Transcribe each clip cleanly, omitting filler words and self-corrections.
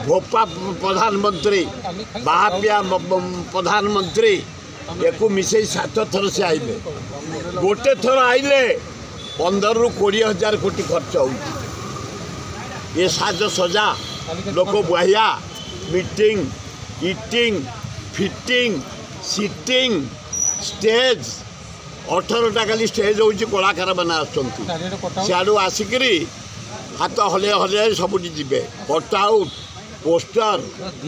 भोपा प्रधानमंत्री बापिया प्रधानमंत्री एक मिसे 7 थर से आइले गोटे थर आइले 15 ରୁ 20 हजार कोटी खर्च हो ये साज सजा लोक बुआ meeting eating fitting seating stage 18टा खाली स्टेज हो कलाकार मैंने आसू आसिकी हाथ हले हले सबुठी जी कटआउट पोस्टर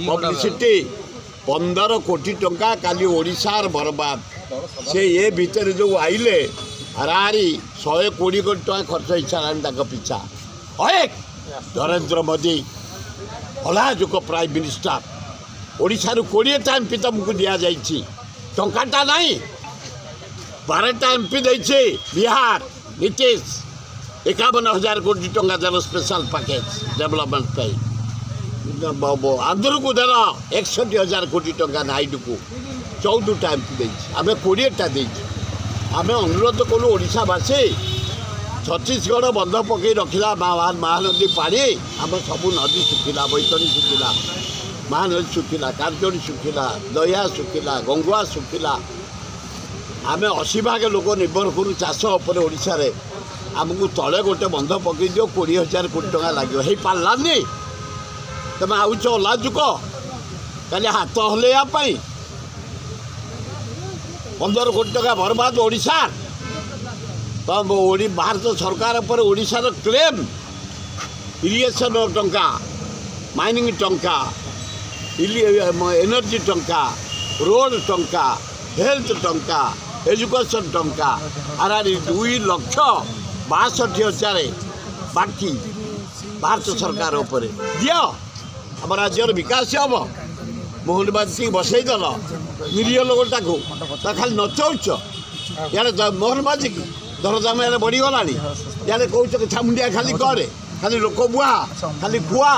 पब्लिसिटी 15 कोटी टंका काली ओडिशार बर्बाद से ये भितर जो आइले हाराहारी 120 कोटी टंका खर्च हो सारा पिछा नरेंद्र मोदी अलाजुक प्राइम मिनिस्टर ओडिशा 20 टा एमपी तुमको दि जाइए टंकाटा नहीं 12टा एमपी देछे बिहार नीतीश 51,000 कोटी टंका देर स्पेशल पैकेज डेवलपमेंट पे आंध्र को देर 61,000 कोटी टंका नाइडू को 14टा एमपी देछे आमे 20टा देछे आमे अनुरोध कलु ओडिशावासी छत्तीसगढ़ बंध पकई रखिला महानदी पानी आम सब नदी सुखिला बैतरणी सुखिला महानदी सुखिला कारजोड़ी सुखिला दया सुखिला गंगुआ सुखिला आम 80 भाग लोक निर्भर करूँ चाष उपर ओडिशा रे आमको तले गोटे बंध पकई दियो 20,000 कोटी टंका लगे हो पारानी तुम आउच अलाजुक खाली हाथ हलैवाई 15 कोटी टंका बर्बाद ओडिशा तो भारत सरकार पर ओडिशार क्लेम इरिगेशन टंका माइनिंग टंका एनर्जी टंका रोड टंका हेल्थ टंका एजुकेशन टंका हाराहारी 2,62,000 बाकी भारत सरकार उपर दियो आम राज्यर विकास हम मोहनबाद सिंह बसईदेल निरीह लोकटा को खाली नचौच यार मोहनबाजी की दरदाम यार बढ़ीगला यार कौच छामुंडिया खाली करे खाली लोक बुआ खाली खुआ